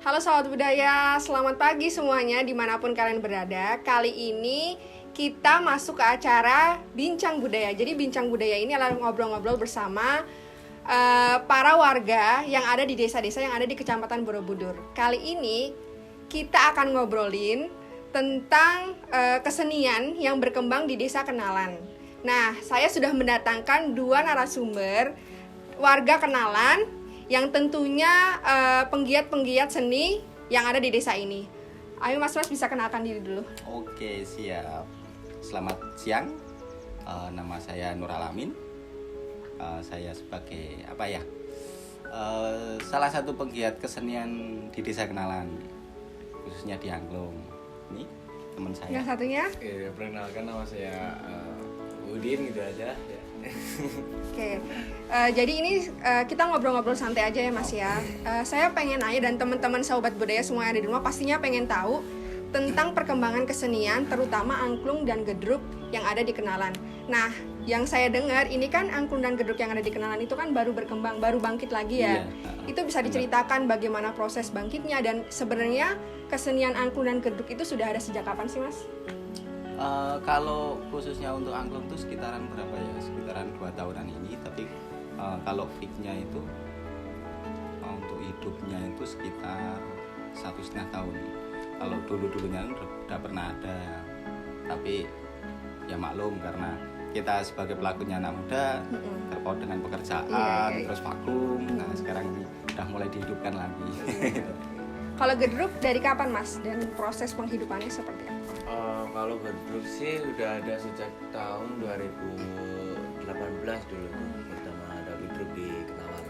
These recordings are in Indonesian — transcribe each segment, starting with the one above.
Halo sahabat budaya, selamat pagi semuanya dimanapun kalian berada. Kali ini kita masuk ke acara Bincang Budaya. Jadi Bincang Budaya ini adalah ngobrol-ngobrol bersama para warga yang ada di desa-desa yang ada di Kecamatan Borobudur. Kali ini kita akan ngobrolin tentang kesenian yang berkembang di Desa Kenalan. Nah, saya sudah mendatangkan dua narasumber warga Kenalan yang tentunya penggiat-penggiat seni yang ada di desa ini. Ayo Mas bisa kenalkan diri dulu. Oke, siap. Selamat siang. Nama saya Nur Alamin. Saya sebagai salah satu penggiat kesenian di Desa Kenalan, khususnya di Angklung. Ini teman saya. Yang satunya? Oke, perkenalkan nama saya Udin gitu aja. Ya. Oke, jadi ini kita ngobrol-ngobrol santai aja ya Mas ya. Saya pengen nanya dan teman-teman sahabat budaya semua yang ada di rumah pastinya pengen tahu tentang perkembangan kesenian, terutama angklung dan gedruk yang ada di Kenalan. Nah, yang saya dengar ini kan angklung dan gedruk yang ada di Kenalan itu kan baru berkembang, baru bangkit lagi ya. Iya. Itu bisa diceritakan bagaimana proses bangkitnya dan sebenarnya kesenian angklung dan gedruk itu sudah ada sejak kapan sih Mas? Kalau khususnya untuk angklung itu sekitaran berapa ya? Sekitaran 2 tahunan ini. Tapi kalau fixnya itu untuk hidupnya itu sekitar 1,5 tahun. Kalau dulunya udah pernah ada, tapi ya maklum karena kita sebagai pelakunya anak muda terpaut dengan pekerjaan, terus vakum. Nah sekarang ini udah mulai dihidupkan lagi. Kalau gedruk dari kapan Mas dan proses penghidupannya seperti apa? Kalau gedruk sih udah ada sejak tahun 2018 dulu tuh pertama ada gedruk di Kenalan.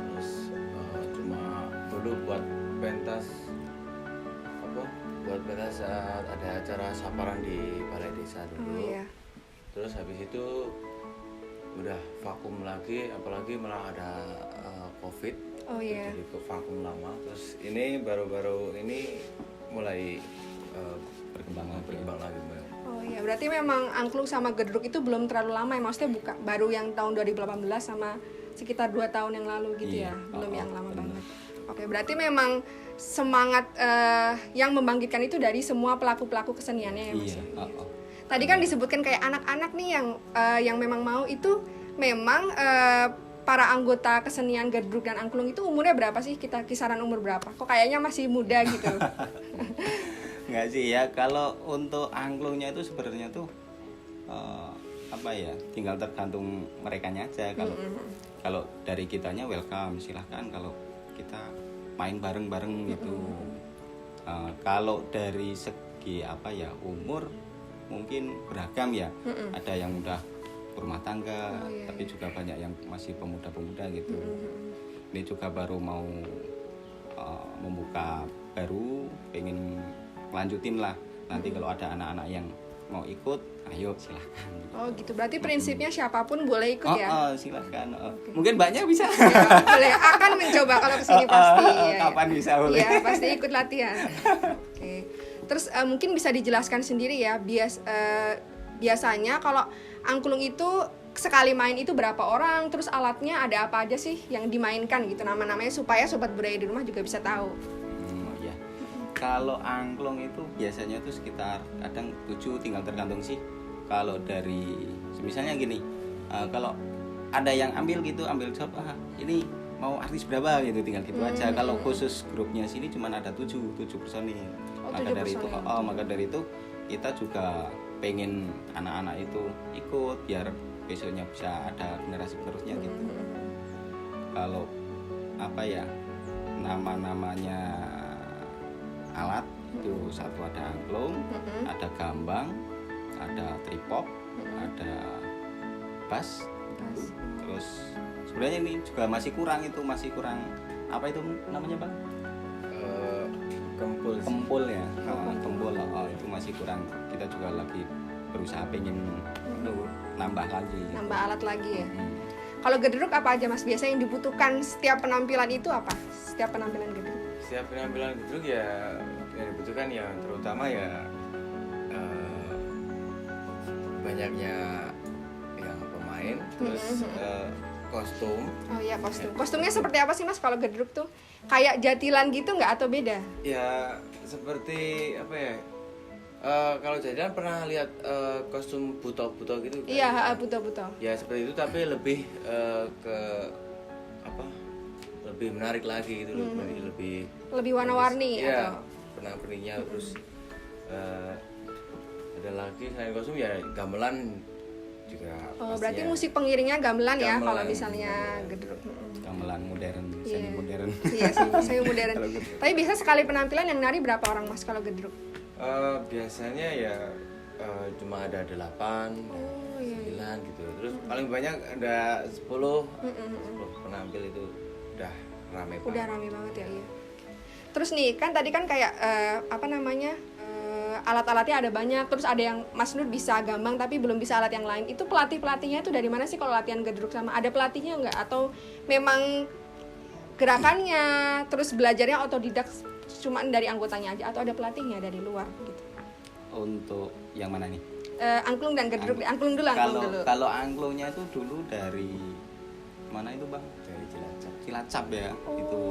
Terus cuma dulu buat pentas saat ada acara saparan di balai desa dulu. Terus habis itu udah vakum lagi, apalagi malah ada COVID. Jadi vakum lama. Terus ini baru-baru ini mulai berkembang lagi. Oh iya, berarti memang angklung sama gedruk itu belum terlalu lama ya, maksudnya baru yang tahun 2018 sama sekitar 2 tahun yang lalu gitu ya, belum yang lama banget. Oke, berarti memang semangat yang membangkitkan itu dari semua pelaku-pelaku keseniannya ya Mas. Tadi kan disebutkan kayak anak-anak nih yang memang mau itu memang para anggota kesenian gedruk dan angklung itu umurnya berapa sih? Kisaran umur berapa? Kok kayaknya masih muda gitu. Enggak sih ya, kalau untuk angklungnya itu sebenarnya tuh tinggal tergantung merekanya aja. Kalau dari kitanya welcome, silahkan kalau kita main bareng-bareng gitu. Kalau dari segi umur mungkin beragam ya. Ada yang udah berumah tangga, tapi juga banyak yang masih pemuda-pemuda gitu. Ini juga baru mau membuka baru, pengen lanjutin lah. Nanti kalau ada anak-anak yang mau ikut, ayo silahkan. Oh gitu, berarti prinsipnya siapapun boleh ikut ya? Silahkan. Mungkin banyak bisa. Ya, boleh, akan mencoba kalau kesini pasti. Kapan bisa boleh? Iya, pasti ikut latihan. Oke. Terus mungkin bisa dijelaskan sendiri ya, biasanya kalau angklung itu sekali main itu berapa orang, terus alatnya ada apa aja sih yang dimainkan gitu, nama-namanya supaya sobat budaya di rumah juga bisa tahu. Kalau angklung itu biasanya tuh sekitar kadang 7, tinggal tergantung sih. Kalau dari misalnya gini, kalau ada yang ambil job, ini mau artis berapa gitu, tinggal gitu aja. Kalau khusus grupnya sini cuma ada 7 personil. Maka dari itu kita juga pengen anak-anak itu ikut biar besoknya bisa ada generasi penerusnya gitu. Kalau nama-namanya alat itu satu ada angklung, ada gambang, ada tripod, ada bass. Terus sebenarnya ini juga masih kurang apa itu namanya Bang? Kempul ya. Kempul itu masih kurang. Kita juga lagi berusaha pengen nambah alat lagi ya. Kalau gedruk apa aja Mas biasa yang dibutuhkan setiap penampilan itu apa? Setiap penampilan gedruk? Setiap penampilan gedruk ya yang dibutuhkan ya terutama ya banyaknya yang pemain, terus kostum. Oh iya, kostum. Kostumnya seperti apa sih Mas kalau gedruk tuh? Kayak jatilan gitu nggak atau beda? Ya seperti apa ya? Kalau jadian pernah lihat kostum buto-buto gitu kan? Iya, buto-buto. Ya seperti itu tapi lebih ke apa? Lebih menarik lagi gitu, lebih warna-warni ya, atau benang-beningnya terus ada lagi selain kostum ya gamelan juga. Oh, berarti musik pengiringnya gamelan ya kalau Gamelan, misalnya gedruk. Gamelan modern, semi modern. Iya, semi modern. Tapi biasa sekali penampilan yang nari berapa orang Mas kalau gedruk? Biasanya ya cuma ada 8, 9 gitu. Terus paling banyak ada 10 penampil itu udah rame banget. Udah rame banget ya, iya. Terus nih, kan tadi kan kayak alat-alatnya ada banyak, terus ada yang Mas Nur bisa gambang tapi belum bisa alat yang lain. Itu pelatihnya itu dari mana sih kalau latihan gedruk sama? Ada pelatihnya nggak? Atau memang gerakannya, terus belajarnya otodidak cuma dari anggotanya aja? Atau ada pelatihnya dari luar gitu? Untuk yang mana nih? Angklung dan gedruk. Angklung dulu. Kalau angklungnya itu dulu dari mana itu Bang? Dari Cilacap ya. Itu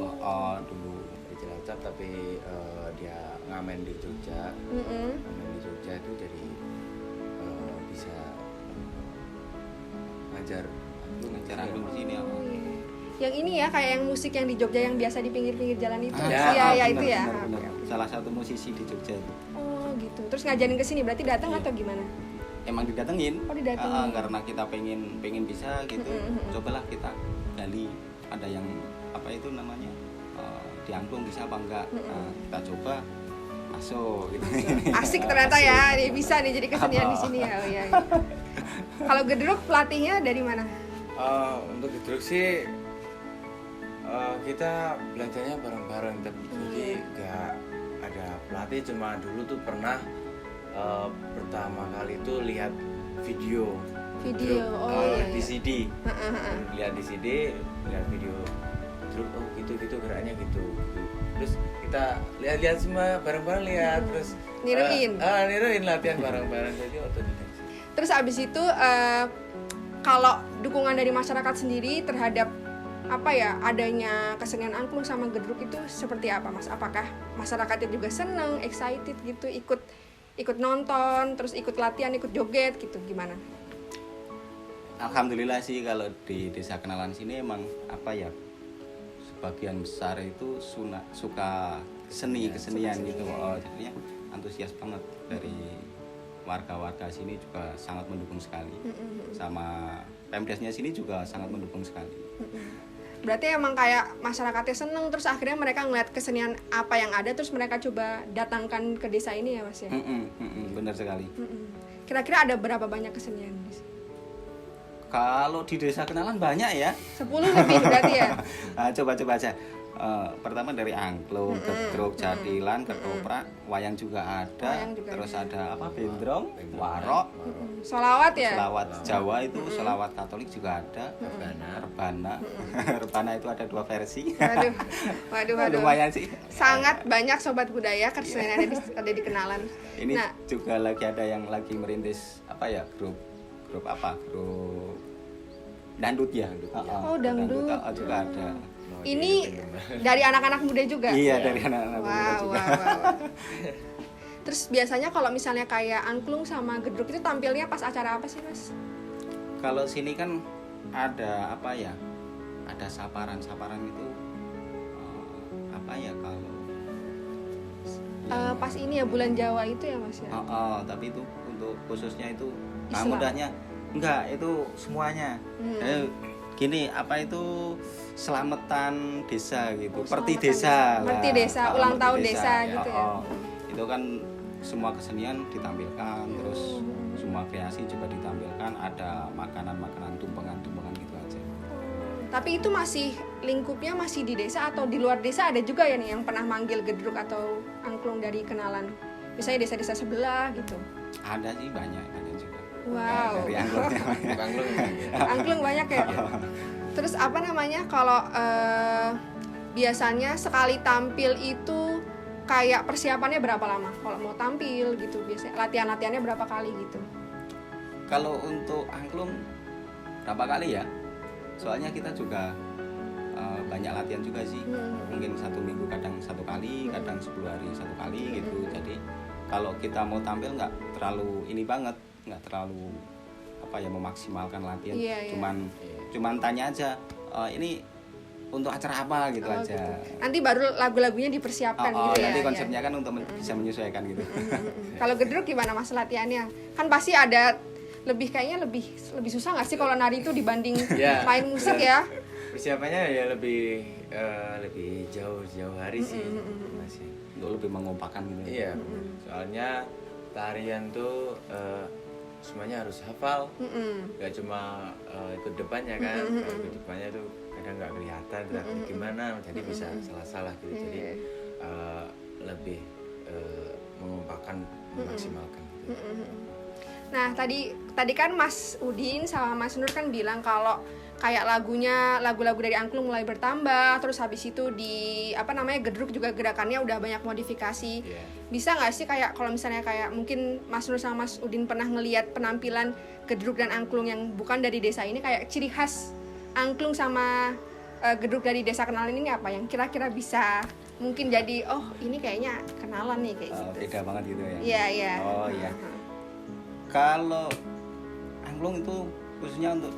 dulu dari Cilacap tapi dia ngamen di Jogja. Ngamen di Jogja itu jadi bisa ngajar angklung di sini. Yang ini ya kayak yang musik yang di Jogja yang biasa di pinggir-pinggir jalan itu. Iya, itu ya. Benar. Salah satu musisi di Jogja itu. Oh, gitu. Terus ngajarin ke sini berarti datang atau gimana? Emang didatengin. Oh, didatengin. Karena kita pengen bisa gitu. Cobalah kita gali ada yang apa itu namanya? Di angklung bisa apa enggak? Kita coba masuk gitu. Asik ternyata ya, dia bisa nih jadi kesenian di sini ya. Oh, iya. Kalau gedruk pelatihnya dari mana? Untuk gedruk sih kita belajarnya bareng-bareng, jadi nggak ada pelatih. Cuma dulu tuh pernah pertama kali itu lihat video di CD, lihat di CD, lihat video gedruk, oh gitu geraknya gitu. Terus kita lihat semua bareng-bareng terus niruin latihan bareng-bareng, jadi otodidak. Terus abis itu kalau dukungan dari masyarakat sendiri terhadap adanya kesenian angklung sama gedruk itu seperti apa Mas? Apakah masyarakatnya juga seneng, excited gitu, ikut nonton, terus ikut latihan, ikut joget gitu, gimana? Alhamdulillah sih kalau di Desa Kenalan sini emang sebagian besar itu suka kesenian gitu. Jadinya antusias banget dari warga-warga sini juga sangat mendukung sekali. Sama Pemdesnya sini juga sangat mendukung sekali. Berarti emang kayak masyarakatnya seneng, terus akhirnya mereka ngeliat kesenian apa yang ada, terus mereka coba datangkan ke desa ini ya Mas ya? Benar sekali. Kira-kira ada berapa banyak kesenian? Kalau di Desa Kenalan banyak ya. 10 lebih berarti ya? Coba aja. Pertama dari angklung, gedruk, jatilan, ketoprak, wayang juga ada. Terus ada bendrong, warok, sholawat ya? Sholawat Jawa itu, sholawat Katolik juga ada. Rebana. Rebana itu ada 2 versi. Waduh. Lumayan sih. Sangat banyak sobat budaya kesenian ada di Kenalan. Ini juga lagi ada yang lagi merintis grup dangdut ya. Dangdut. Juga ada. Ini dari anak-anak muda juga? Iya, dari anak-anak muda juga. Wow. Terus biasanya kalau misalnya kayak angklung sama gedruk itu tampilnya pas acara apa sih Mas? Kalau sini kan ada ada saparan itu kalau pas ini ya bulan Jawa itu ya Mas ya? Tapi itu untuk khususnya itu mudahnya enggak, itu semuanya. Gini, selamatan desa gitu. Perti desa, ulang tahun desa gitu ya. Itu kan semua kesenian ditampilkan, terus semua kreasi juga ditampilkan, ada makanan-makanan tumpengan gitu aja. Tapi itu masih lingkupnya masih di desa atau di luar desa ada juga ya nih yang pernah manggil gedruk atau angklung dari Kenalan? Misalnya desa-desa sebelah gitu. Ada sih, banyak juga. Wow. Dari anglungnya angklung banyak ya. Terus kalau biasanya sekali tampil itu kayak persiapannya berapa lama? Kalau mau tampil gitu biasanya latihannya berapa kali gitu? Kalau untuk angklung berapa kali ya? soalnya kita juga banyak latihan juga sih. Mungkin 1 minggu kadang 1 kali, kadang 10 hari 1 kali gitu. Jadi kalau kita mau tampil nggak terlalu ini banget, nggak terlalu memaksimalkan latihan. Cuman tanya aja, ini untuk acara apa gitu aja. Gitu. Nanti baru lagu-lagunya dipersiapkan gitu ya. Nanti konsepnya kan untuk bisa menyesuaikan gitu. Kalau gedruk gimana mas latihannya? Kan pasti ada kayaknya lebih susah nggak sih kalau nari itu dibanding main musik ya? Persiapannya ya lebih jauh hari sih masih. Untuk lebih mengompakkan gitu. Iya. Soalnya tarian tuh semuanya harus hafal. Gak cuma ikut depannya kan. Kalau ikut depannya tuh kadang nggak kelihatan gimana, jadi bisa salah-salah gitu. Jadi lebih mengompakkan, memaksimalkan gitu. Nah tadi kan Mas Udin sama Mas Nur kan bilang kalau kayak lagu-lagu dari angklung mulai bertambah, terus habis itu di gedruk juga gerakannya udah banyak modifikasi. Bisa nggak sih kayak kalau misalnya kayak mungkin Mas Nur sama Mas Udin pernah ngelihat penampilan gedruk dan angklung yang bukan dari desa ini, kayak ciri khas angklung sama gedruk dari desa kenalan ini apa yang kira-kira bisa mungkin jadi ini kayaknya kenalan nih kayak gitu. Beda banget gitu ya. Iya. Oh iya. Kalau angklung itu khususnya untuk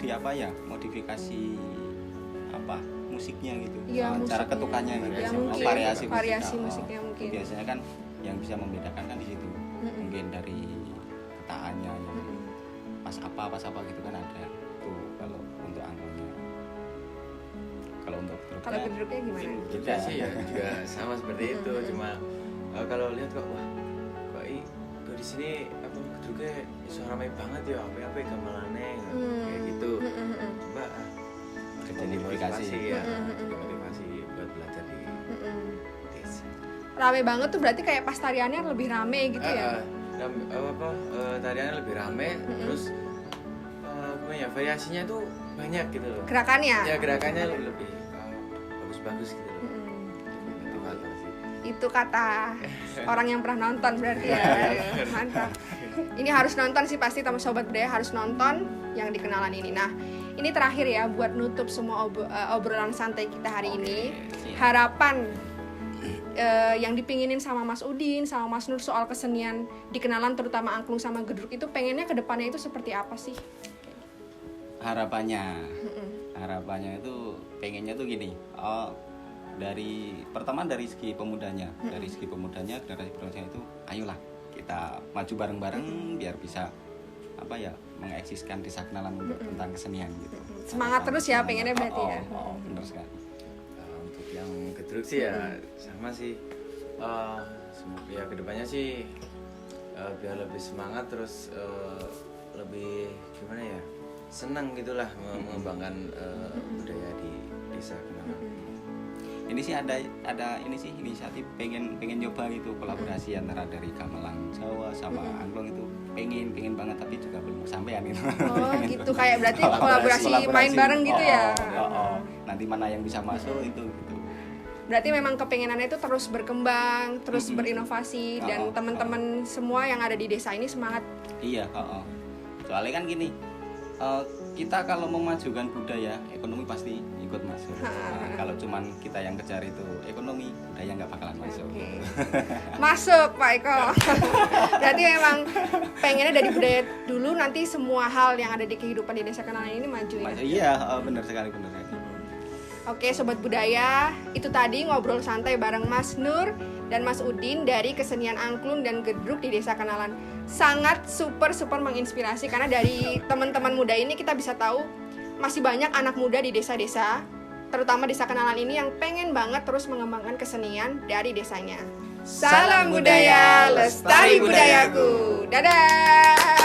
modifikasi musiknya gitu. Cara ketukannya gitu. Variasi musiknya mungkin. Biasanya kan yang bisa membedakan kan di situ. Mungkin dari ketaannya yang pas apa gitu kan ada tuh kalau untuk angklungnya. Kalau untuk gedruknya gimana? Kita sih ya juga sama seperti itu, cuma kalau lihat kok di sini gedruknya ramai banget ya, apa gamelannya kayak gitu. Coba jadi motivasi ya, motivasi buat belajar di desa. Rame banget tuh berarti kayak pas tariannya lebih rame gitu ya? Tariannya lebih rame, terus variasinya tuh banyak gitu loh. Gerakannya? Ya gerakannya lebih bagus-bagus gitu loh. Itu kata orang yang pernah nonton berarti ya. Mantap. Ini harus nonton sih pasti, teman sobat budaya harus nonton yang di kenalan ini. Nah, ini terakhir ya buat nutup semua obrolan santai kita hari ini. Harapan yang dipinginin sama Mas Udin, sama Mas Nur soal kesenian di kenalan terutama angklung sama gedruk itu pengennya ke depannya itu seperti apa sih? Harapannya itu pengennya tuh gini. Dari segi pemudanya, generasi penerusnya itu ayolah kita maju bareng-bareng biar bisa mengeksiskan desa kenalan untuk tentang kesenian gitu. Semangat terus ya pengennya berarti ya. Benar sekali. Untuk yang gedruk sih ya sama sih. Ya kedepannya sih biar lebih semangat, terus lebih gimana ya, senang gitulah mengembangkan budaya di desa kenalan. Ini sih ada ini sih inisiatif pengen nyoba gitu kolaborasi antara dari gamelan Jawa sama angklung itu pengen banget, tapi juga belum kesampaian gitu. Gitu kayak berarti kolaborasi main bareng gitu ya. Nanti mana yang bisa masuk itu gitu. Berarti memang kepengenannya itu terus berkembang, terus berinovasi, dan teman-teman semua yang ada di desa ini semangat. Iya, soalnya kan gini, kita kalau memajukan budaya, ekonomi pasti ikut masuk. Kalau cuman kita yang kejar itu ekonomi, budaya nggak bakalan masuk. Masuk Pak Eko. Berarti memang pengennya dari budaya dulu, nanti semua hal yang ada di kehidupan di desa kenalan ini maju ya. Iya, benar sekali. Oke Sobat Budaya, itu tadi ngobrol santai bareng Mas Nur dan Mas Udin dari kesenian angklung dan gedruk di desa kenalan. Sangat super menginspirasi, karena dari teman-teman muda ini kita bisa tahu masih banyak anak muda di desa-desa, terutama desa kenalan ini yang pengen banget terus mengembangkan kesenian dari desanya. Salam budaya, lestari budayaku. Dadah.